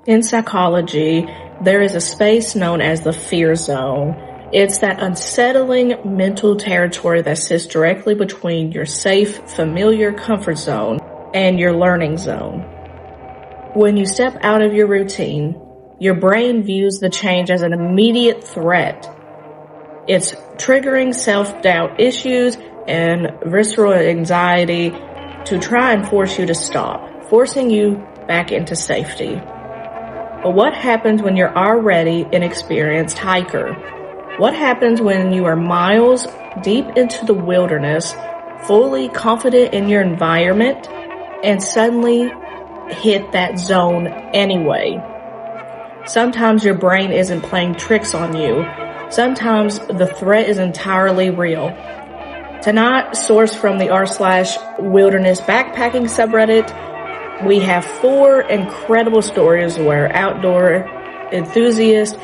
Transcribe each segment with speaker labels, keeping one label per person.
Speaker 1: In psychology, there is a space known as the fear zone. It's that unsettling mental territory that sits directly between your safe, familiar comfort zone and your learning zone. When you step out of your routine, your brain views the change as an immediate threat. It's triggering self-doubt issues and visceral anxiety to try and force you to stop, forcing you back into safety. But what happens when you're already an experienced hiker? What happens when you are miles deep into the wilderness, fully confident in your environment, and suddenly hit that zone anyway? Sometimes your brain isn't playing tricks on you. Sometimes the threat is entirely real. Tonight, sourced from the r/wilderness backpacking subreddit, we have 4 incredible stories where outdoor enthusiasts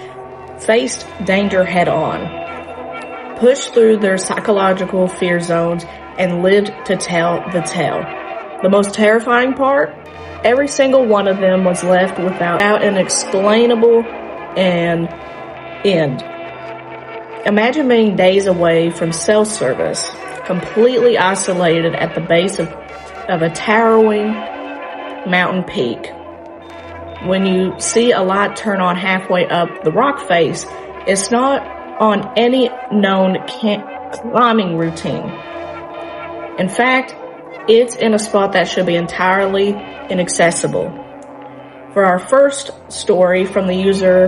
Speaker 1: faced danger head on, pushed through their psychological fear zones, and lived to tell the tale. The most terrifying part? Every single one of them was left without an explainable end. Imagine being days away from cell service, completely isolated at the base of a towering mountain peak. When you see a light turn on halfway up the rock face, it's not on any known climbing routine. In fact, it's in a spot that should be entirely inaccessible. For our first story from the user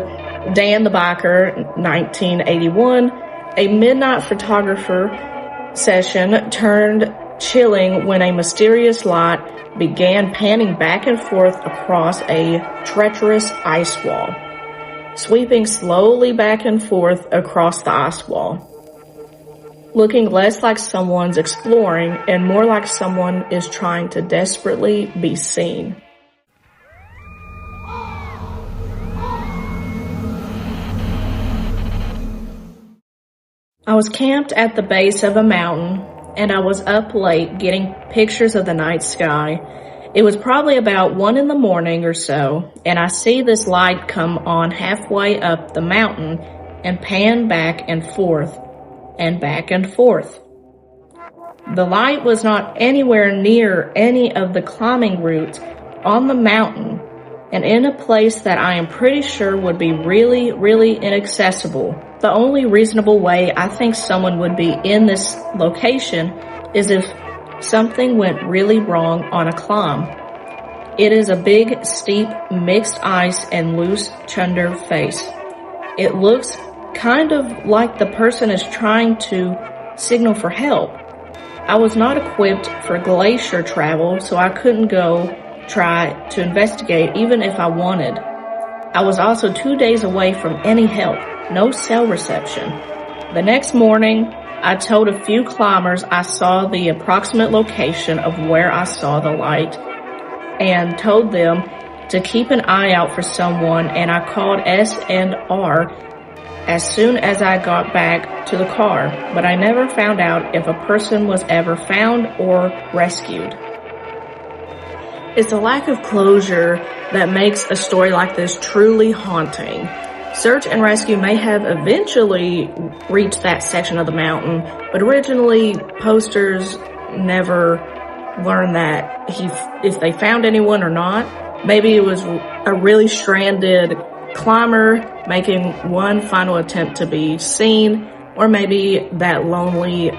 Speaker 1: Dan the Biker 1981, a midnight photographer session turned chilling when a mysterious light began panning back and forth across a treacherous ice wall, sweeping slowly back and forth across the ice wall, looking less like someone's exploring and more like someone is trying to desperately be seen. I was camped at the base of a mountain, and I was up late getting pictures of the night sky. It was probably about 1 a.m. or so, and I see this light come on halfway up the mountain and pan back and forth and back and forth. The light was not anywhere near any of the climbing routes on the mountain and in a place that I am pretty sure would be really, really inaccessible. The only reasonable way I think someone would be in this location is if something went really wrong on a climb. It is a big, steep, mixed ice and loose chunder face. It looks kind of like the person is trying to signal for help. I was not equipped for glacier travel, so I couldn't go try to investigate even if I wanted. I was also 2 days away from any help, no cell reception. The next morning, I told a few climbers I saw the approximate location of where I saw the light and told them to keep an eye out for someone, and I called S&R as soon as I got back to the car, but I never found out if a person was ever found or rescued. It's a lack of closure that makes a story like this truly haunting. Search and rescue may have eventually reached that section of the mountain, but originally posters never learned that if they found anyone or not. Maybe it was a really stranded climber making one final attempt to be seen, or maybe that lonely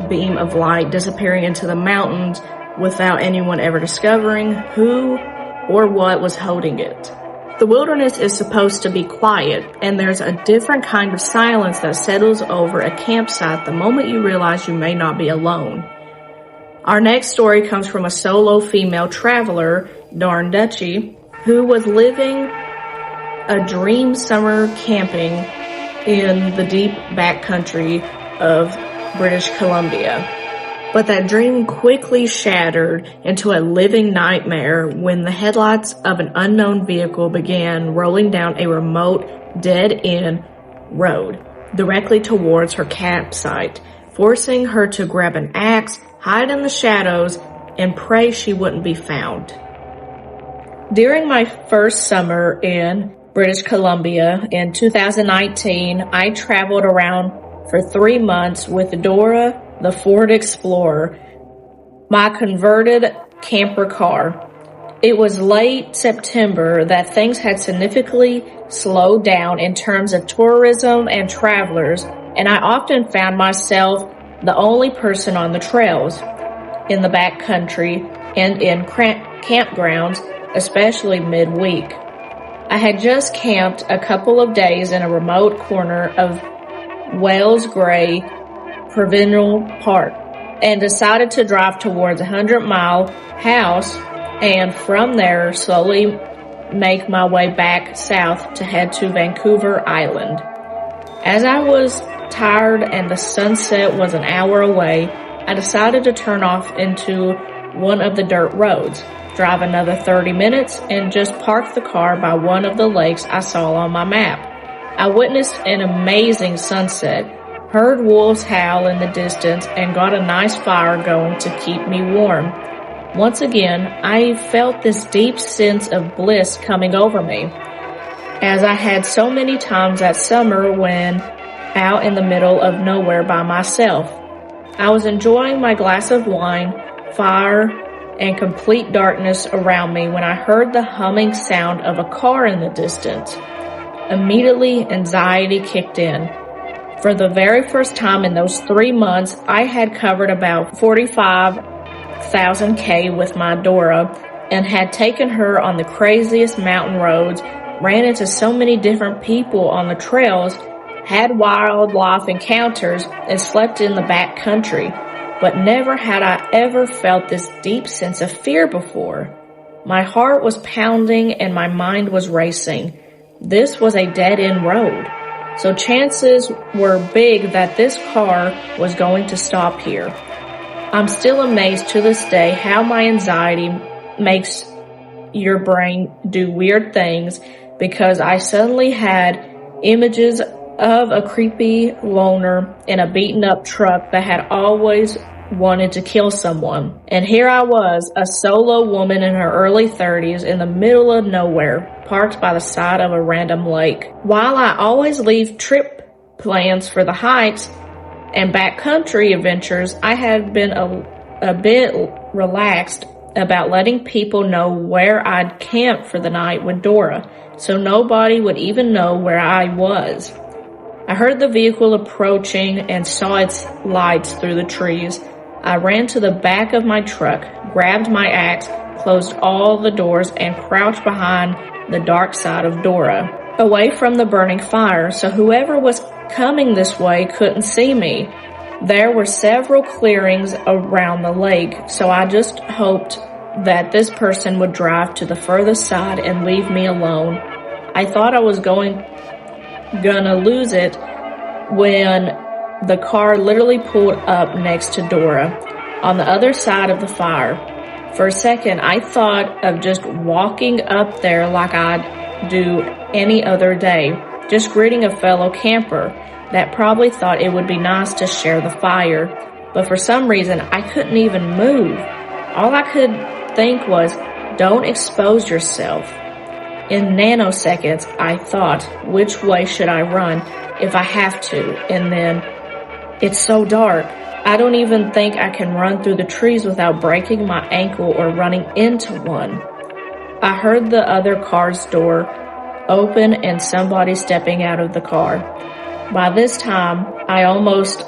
Speaker 1: beam of light disappearing into the mountains without anyone ever discovering who or what was holding it. The wilderness is supposed to be quiet, and there's a different kind of silence that settles over a campsite the moment you realize you may not be alone. Our next story comes from a solo female traveler, DarnDutchie, who was living a dream summer camping in the deep backcountry of British Columbia. But that dream quickly shattered into a living nightmare when the headlights of an unknown vehicle began rolling down a remote, dead-end road directly towards her campsite, forcing her to grab an axe, hide in the shadows, and pray she wouldn't be found. During my first summer in British Columbia in 2019, I traveled around for 3 months with Dora, the Ford Explorer, my converted camper car. It was late September that things had significantly slowed down in terms of tourism and travelers, and I often found myself the only person on the trails, in the backcountry, and in campgrounds, especially midweek. I had just camped a couple of days in a remote corner of Wales Grey Provincial Park and decided to drive towards a 100-mile house and from there slowly make my way back south to head to Vancouver Island. As I was tired and the sunset was an hour away, I decided to turn off into one of the dirt roads, drive another 30 minutes, and just park the car by one of the lakes I saw on my map. I witnessed an amazing sunset, heard wolves howl in the distance, and got a nice fire going to keep me warm. Once again, I felt this deep sense of bliss coming over me, as I had so many times that summer when out in the middle of nowhere by myself. I was enjoying my glass of wine, fire, and complete darkness around me when I heard the humming sound of a car in the distance. Immediately, anxiety kicked in. For the very first time in those 3 months, I had covered about 45,000 K with my Dora and had taken her on the craziest mountain roads, ran into so many different people on the trails, had wildlife encounters, and slept in the back country. But never had I ever felt this deep sense of fear before. My heart was pounding and my mind was racing. This was a dead-end road, so chances were big that this car was going to stop here. I'm still amazed to this day how my anxiety makes your brain do weird things, because I suddenly had images of a creepy loner in a beaten-up truck that had always wanted to kill someone. And here I was, a solo woman in her early 30s in the middle of nowhere, parked by the side of a random lake. While I always leave trip plans for the hikes and backcountry adventures, I had been a bit relaxed about letting people know where I'd camp for the night with Dora, so nobody would even know where I was. I heard the vehicle approaching and saw its lights through the trees. I ran to the back of my truck, grabbed my axe, closed all the doors, and crouched behind the dark side of Dora, away from the burning fire, so whoever was coming this way couldn't see me. There were several clearings around the lake, so I just hoped that this person would drive to the furthest side and leave me alone. I thought I was gonna lose it when the car literally pulled up next to Dora on the other side of the fire. For a second, I thought of just walking up there like I'd do any other day, just greeting a fellow camper that probably thought it would be nice to share the fire. But for some reason, I couldn't even move. All I could think was, don't expose yourself. In nanoseconds, I thought, which way should I run if I have to? And then, it's so dark. I don't even think I can run through the trees without breaking my ankle or running into one. I heard the other car's door open and somebody stepping out of the car. By this time, I almost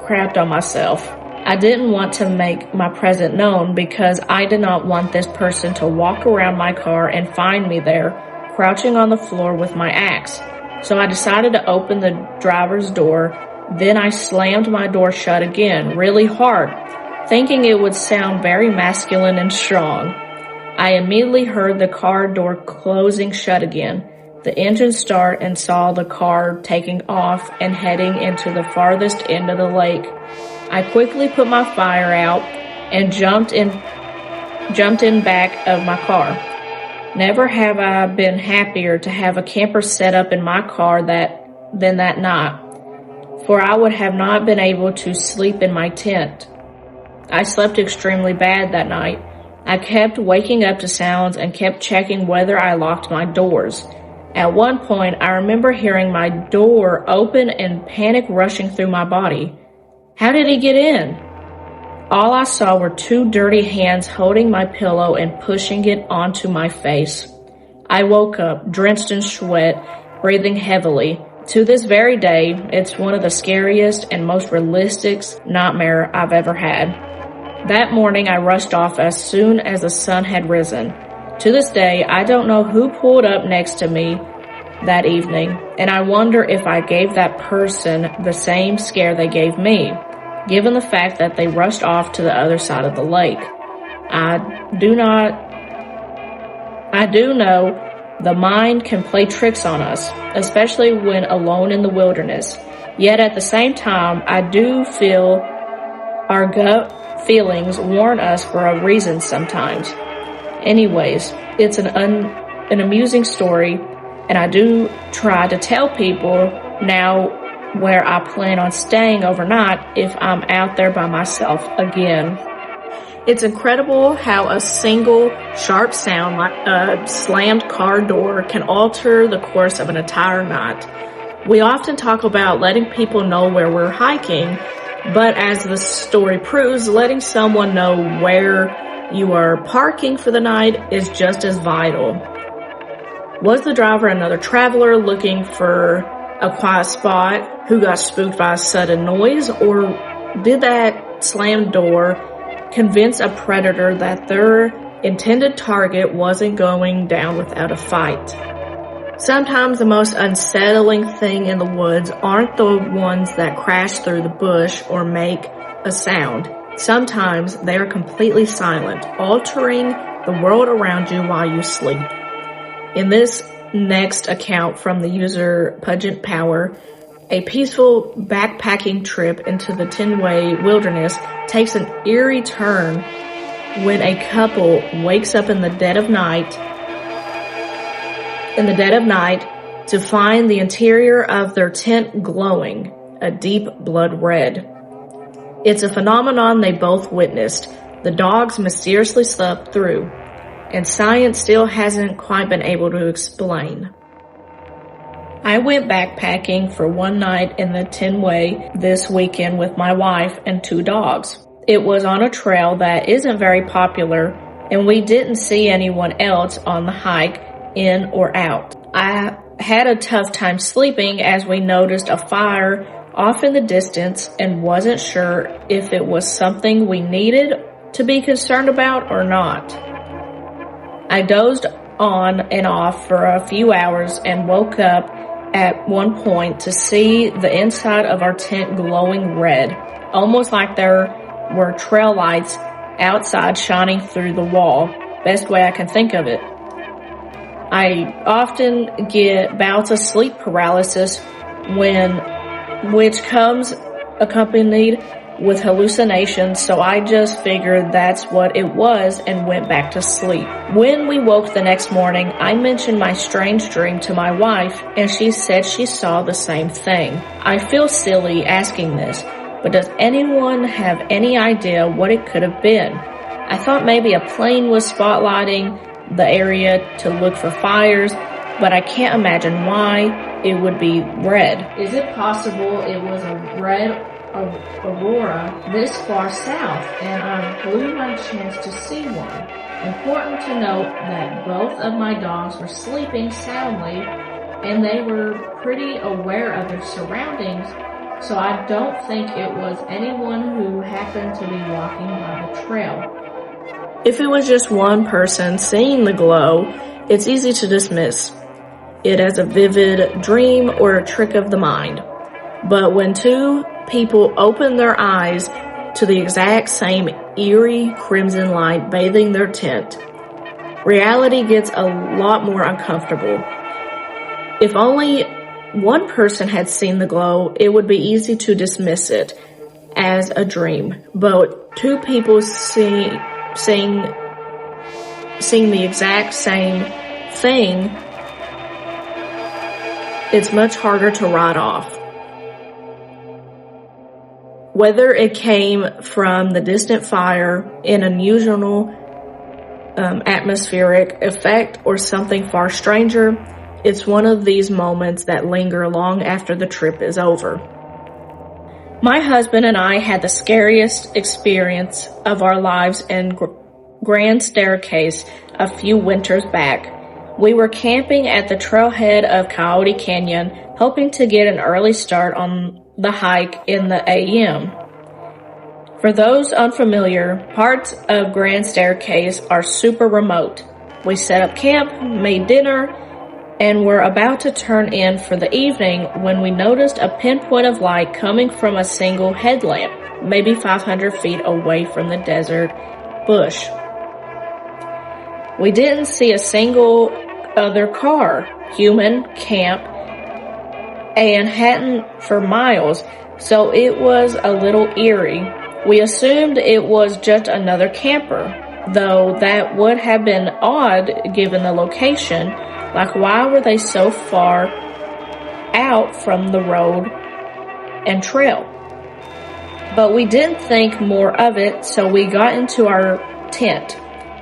Speaker 1: crapped on myself. I didn't want to make my presence known because I did not want this person to walk around my car and find me there, crouching on the floor with my axe. So I decided to open the driver's door. Then I slammed my door shut again, really hard, thinking it would sound very masculine and strong. I immediately heard the car door closing shut again, the engine start, and saw the car taking off and heading into the farthest end of the lake. I quickly put my fire out and jumped in back of my car. Never have I been happier to have a camper set up in my car than that night, for I would have not been able to sleep in my tent. I slept extremely bad that night. I kept waking up to sounds and kept checking whether I locked my doors. At one point, I remember hearing my door open and panic rushing through my body. How did he get in? All I saw were two dirty hands holding my pillow and pushing it onto my face. I woke up, drenched in sweat, breathing heavily. To this very day, it's one of the scariest and most realistic nightmares I've ever had. That morning, I rushed off as soon as the sun had risen. To this day, I don't know who pulled up next to me that evening, and I wonder if I gave that person the same scare they gave me, given the fact that they rushed off to the other side of the lake. I do know the mind can play tricks on us, especially when alone in the wilderness. Yet at the same time, I do feel our gut feelings warn us for a reason sometimes. Anyways, it's an amusing story, and I do try to tell people now where I plan on staying overnight if I'm out there by myself again. It's incredible how a single sharp sound like a slammed car door can alter the course of an entire night. We often talk about letting people know where we're hiking, but as the story proves, letting someone know where you are parking for the night is just as vital. Was the driver another traveler looking for a quiet spot who got spooked by a sudden noise, or did that slammed door convince a predator that their intended target wasn't going down without a fight? Sometimes the most unsettling thing in the woods aren't the ones that crash through the bush or make a sound. Sometimes they are completely silent, altering the world around you while you sleep. In this next account from the user PugetPower, a peaceful backpacking trip into the Tenway wilderness takes an eerie turn when a couple wakes up in the dead of night to find the interior of their tent glowing a deep blood red. It's a phenomenon they both witnessed. The dogs mysteriously slept through, and science still hasn't quite been able to explain. I went backpacking for one night in the Tenway this weekend with my wife and 2 dogs. It was on a trail that isn't very popular, and we didn't see anyone else on the hike, in or out. I had a tough time sleeping as we noticed a fire off in the distance and wasn't sure if it was something we needed to be concerned about or not. I dozed on and off for a few hours and woke up at one point to see the inside of our tent glowing red, almost like there were trail lights outside shining through the wall. Best way I can think of it. I often get bouts of sleep paralysis which comes accompanied with hallucinations, so I just figured that's what it was and went back to sleep. When we woke the next morning, I mentioned my strange dream to my wife, and she said she saw the same thing. I feel silly asking this, but does anyone have any idea what it could have been? I thought maybe a plane was spotlighting the area to look for fires, but I can't imagine why it would be red. Is it possible it was a red aurora this far south and I blew my chance to see one? Important to note that both of my dogs were sleeping soundly and they were pretty aware of their surroundings, so I don't think it was anyone who happened to be walking by the trail. If it was just one person seeing the glow, it's easy to dismiss it as a vivid dream or a trick of the mind. But when 2 people open their eyes to the exact same eerie crimson light bathing their tent, reality gets a lot more uncomfortable. If only one person had seen the glow, it would be easy to dismiss it as a dream. But 2 people seeing the exact same thing, it's much harder to write off. Whether it came from the distant fire, an unusual atmospheric effect or something far stranger. It's one of these moments that linger long after the trip is over. My husband and I had the scariest experience of our lives in Grand Staircase a few winters back. We were camping at the trailhead of Coyote Canyon, hoping to get an early start on the hike in the AM. For those unfamiliar, parts of Grand Staircase are super remote. We set up camp, made dinner, and were about to turn in for the evening when we noticed a pinpoint of light coming from a single headlamp, maybe 500 feet away from the desert bush. We didn't see a single other car, human, camp, and hadn't for miles, so it was a little eerie. We assumed it was just another camper, though that would have been odd given the location. Like, why were they so far out from the road and trail? But we didn't think more of it, so we got into our tent.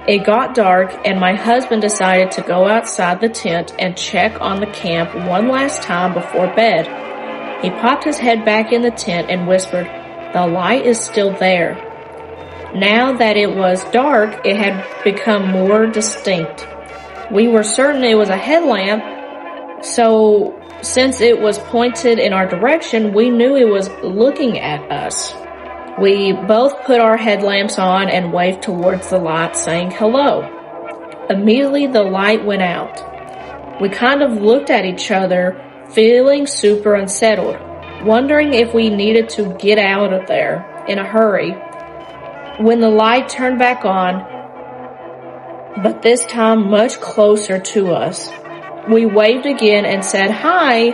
Speaker 1: It got dark, and my husband decided to go outside the tent and check on the camp one last time before bed. He popped his head back in the tent and whispered, "The light is still there." Now that it was dark, it had become more distinct. We were certain it was a headlamp, so since it was pointed in our direction, we knew it was looking at us. We both put our headlamps on and waved towards the light, saying hello. Immediately, the light went out. We kind of looked at each other, feeling super unsettled, wondering if we needed to get out of there in a hurry. When the light turned back on, but this time much closer to us, we waved again and said hi,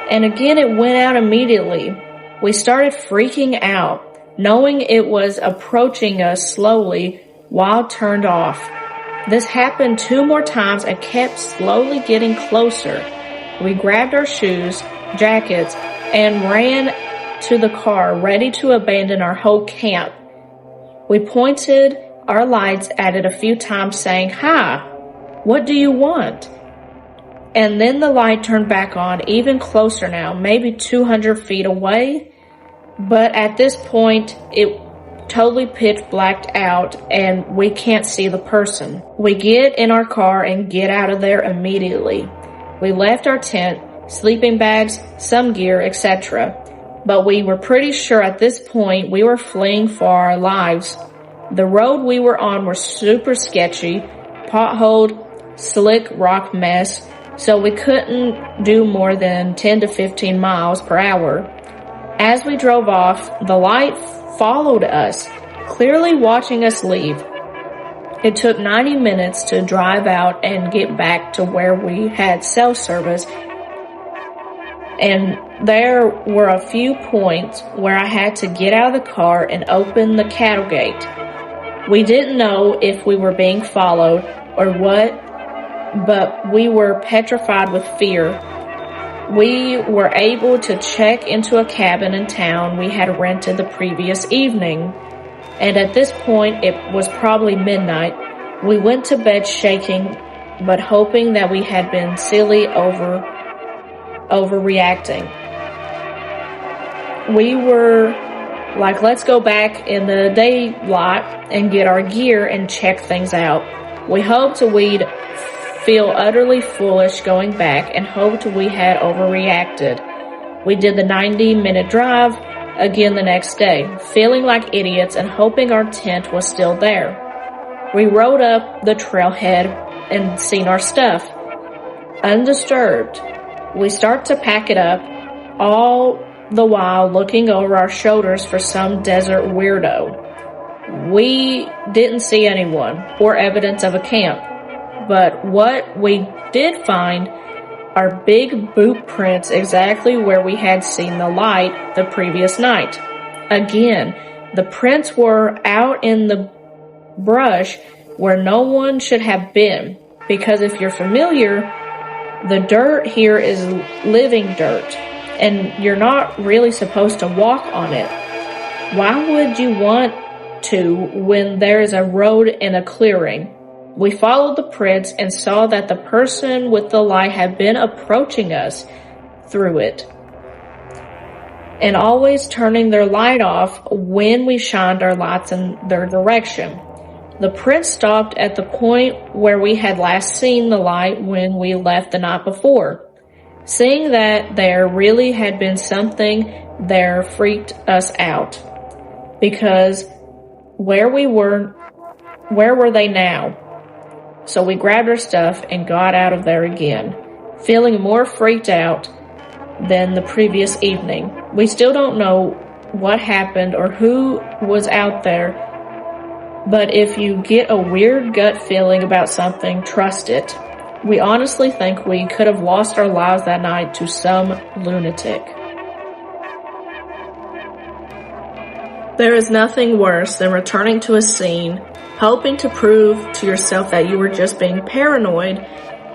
Speaker 1: and again it went out immediately. We started freaking out, knowing it was approaching us slowly while turned off. This happened 2 more times and kept slowly getting closer. We grabbed our shoes, jackets, and ran to the car, ready to abandon our whole camp. We pointed our lights at it a few times, saying, "Hi, what do you want?" And then the light turned back on, even closer now, maybe 200 feet away. But at this point, it totally pitch blacked out, and we can't see the person. We get in our car and get out of there immediately. We left our tent, sleeping bags, some gear, etc. But we were pretty sure at this point we were fleeing for our lives. The road we were on was super sketchy, potholed, slick rock mess, so we couldn't do more than 10 to 15 miles per hour. As we drove off, the light followed us, clearly watching us leave. It took 90 minutes to drive out and get back to where we had cell service, and there were a few points where I had to get out of the car and open the cattle gate. We didn't know if we were being followed or what, but we were petrified with fear. We were able to check into a cabin in town we had rented the previous evening, and at this point it was probably midnight. We went to bed shaking, but hoping that we had been silly overreacting. We were like, let's go back in the daylight and get our gear and check things out. We hoped we'd feel utterly foolish going back and hoped we had overreacted. We did the 90-minute drive again the next day, feeling like idiots and hoping our tent was still there. We rode up the trailhead and seen our stuff, undisturbed. We start to pack it up, all the while looking over our shoulders for some desert weirdo. We didn't see anyone or evidence of a camp, but what we did find are big boot prints exactly where we had seen the light the previous night. Again, the prints were out in the brush where no one should have been, because if you're familiar, the dirt here is living dirt, and you're not really supposed to walk on it. Why would you want to when there is a road in a clearing? We followed the prints and saw that the person with the light had been approaching us through it, and always turning their light off when we shined our lights in their direction. The print stopped at the point where we had last seen the light when we left the night before. Seeing that there really had been something there freaked us out, because where were they now? So we grabbed our stuff and got out of there again, feeling more freaked out than the previous evening. We still don't know what happened or who was out there, but if you get a weird gut feeling about something, trust it. We honestly think we could have lost our lives that night to some lunatic. There is nothing worse than returning to a scene, hoping to prove to yourself that you were just being paranoid,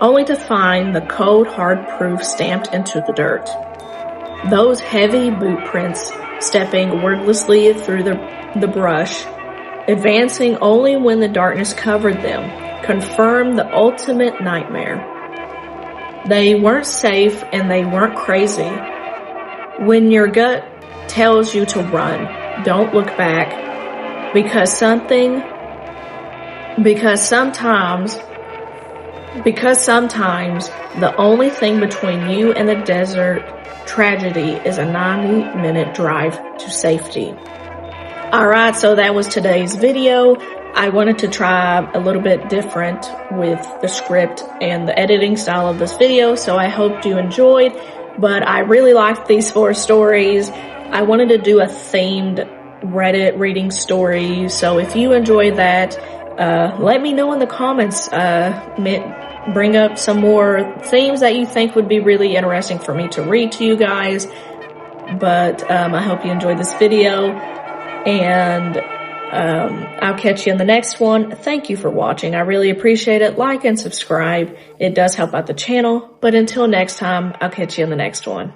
Speaker 1: only to find the cold, hard proof stamped into the dirt. Those heavy boot prints, stepping wordlessly through the brush, advancing only when the darkness covered them, confirmed the ultimate nightmare. They weren't safe and they weren't crazy. When your gut tells you to run, don't look back, because sometimes the only thing between you and the desert tragedy is a 90-minute drive to safety. Alright, so that was today's video. I wanted to try a little bit different with the script and the editing style of this video, so I hope you enjoyed. But I really liked these 4 stories. I wanted to do a themed Reddit reading story, so if you enjoy that, let me know in the comments. Bring up some more themes that you think would be really interesting for me to read to you guys. But I hope you enjoyed this video, and I'll catch you in the next one. Thank you for watching. I really appreciate it. Like and subscribe. It does help out the channel. But until next time, I'll catch you in the next one.